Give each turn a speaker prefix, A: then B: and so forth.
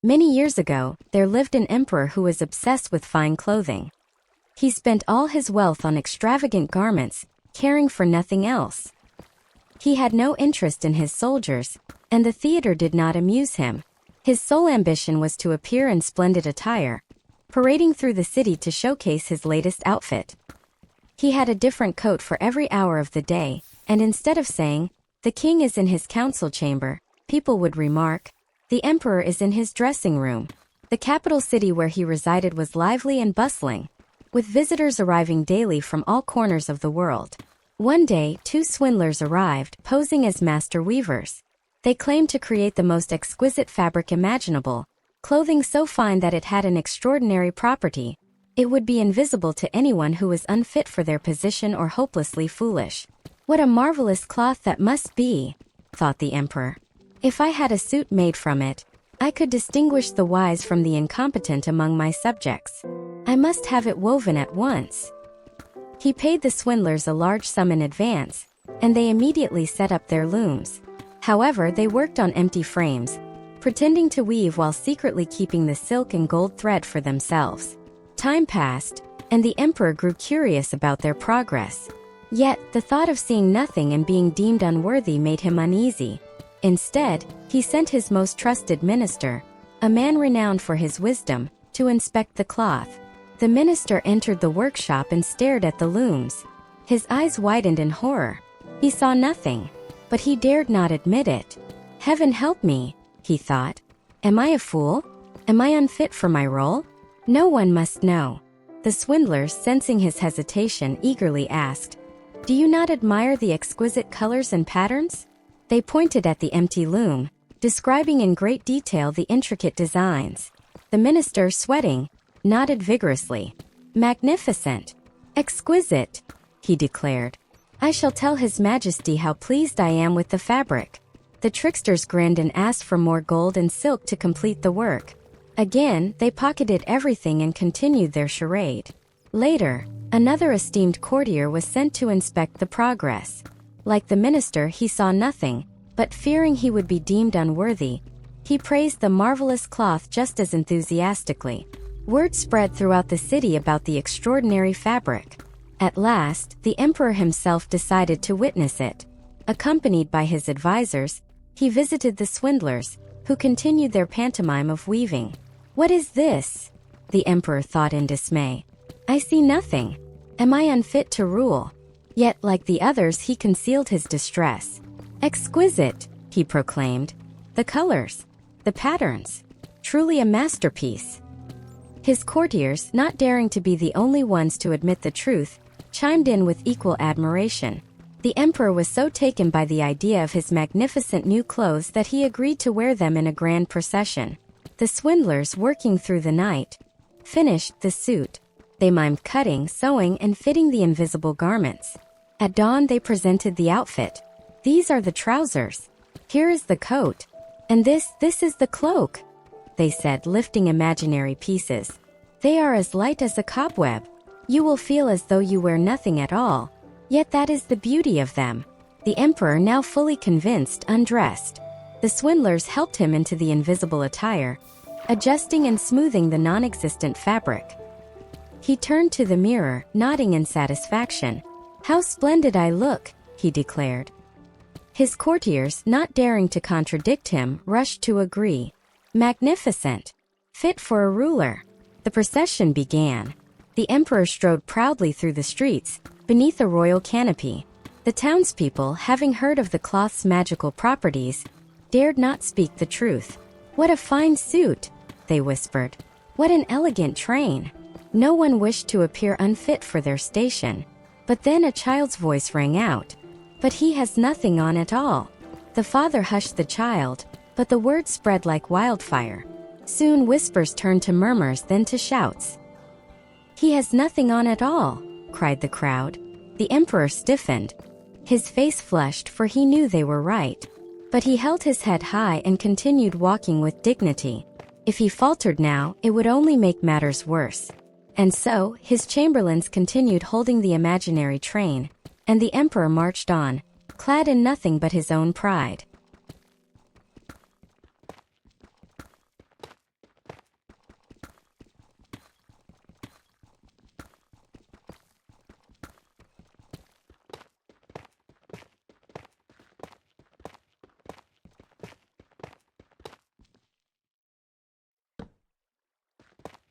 A: Many years ago, there lived an emperor who was obsessed with fine clothing. He spent all his wealth on extravagant garments, caring for nothing else. He had no interest in his soldiers, and the theater did not amuse him. His sole ambition was to appear in splendid attire, parading through the city to showcase his latest outfit. He had a different coat for every hour of the day, and instead of saying, "The king is in his council chamber," people would remark, "The emperor is in his dressing room." The capital city where he resided was lively and bustling, with visitors arriving daily from all corners of the world. One day, two swindlers arrived, posing as master weavers. They claimed to create the most exquisite fabric imaginable, clothing so fine that it had an extraordinary property. It would be invisible to anyone who was unfit for their position or hopelessly foolish. "What a marvelous cloth that must be," thought the emperor. "If I had a suit made from it, I could distinguish the wise from the incompetent among my subjects. I must have it woven at once." He paid the swindlers a large sum in advance, and they immediately set up their looms. However, they worked on empty frames, pretending to weave while secretly keeping the silk and gold thread for themselves. Time passed, and the emperor grew curious about their progress. Yet, the thought of seeing nothing and being deemed unworthy made him uneasy. Instead, he sent his most trusted minister, a man renowned for his wisdom, to inspect the cloth. The minister entered the workshop and stared at the looms. His eyes widened in horror. He saw nothing, but he dared not admit it. "Heaven help me," he thought. "Am I a fool? Am I unfit for my role? No one must know." The swindlers, sensing his hesitation, eagerly asked, "Do you not admire the exquisite colors and patterns?" They pointed at the empty loom, describing in great detail the intricate designs. The minister, sweating, nodded vigorously. "Magnificent! Exquisite!" he declared. "I shall tell His Majesty how pleased I am with the fabric." The tricksters grinned and asked for more gold and silk to complete the work. Again, they pocketed everything and continued their charade. Later, another esteemed courtier was sent to inspect the progress. Like the minister, he saw nothing, but fearing he would be deemed unworthy, he praised the marvelous cloth just as enthusiastically. Word spread throughout the city about the extraordinary fabric. At last, the emperor himself decided to witness it. Accompanied by his advisors, he visited the swindlers, who continued their pantomime of weaving. "What is this?" the emperor thought in dismay. "I see nothing. Am I unfit to rule?" Yet, like the others, he concealed his distress. "Exquisite," he proclaimed. "The colors, the patterns, truly a masterpiece." His courtiers, not daring to be the only ones to admit the truth, chimed in with equal admiration. The emperor was so taken by the idea of his magnificent new clothes that he agreed to wear them in a grand procession. The swindlers, working through the night, finished the suit. They mimed cutting, sewing, and fitting the invisible garments. At dawn, they presented the outfit. "These are the trousers. Here is the coat. And this is the cloak," they said, lifting imaginary pieces. "They are as light as a cobweb. You will feel as though you wear nothing at all. Yet that is the beauty of them." The emperor, now fully convinced, undressed. The swindlers helped him into the invisible attire, adjusting and smoothing the non-existent fabric. He turned to the mirror, nodding in satisfaction. "How splendid I look," he declared. His courtiers, not daring to contradict him, rushed to agree. "Magnificent! Fit for a ruler." The procession began. The emperor strode proudly through the streets, beneath a royal canopy. The townspeople, having heard of the cloth's magical properties, dared not speak the truth. "What a fine suit," they whispered. "What an elegant train." No one wished to appear unfit for their station. But then a child's voice rang out. "But he has nothing on at all." The father hushed the child, but the word spread like wildfire. Soon whispers turned to murmurs, then to shouts. "He has nothing on at all," cried the crowd. The emperor stiffened. His face flushed, for he knew they were right. But he held his head high and continued walking with dignity. If he faltered now, it would only make matters worse. And so, his chamberlains continued holding the imaginary train, and the emperor marched on, clad in nothing but his own pride.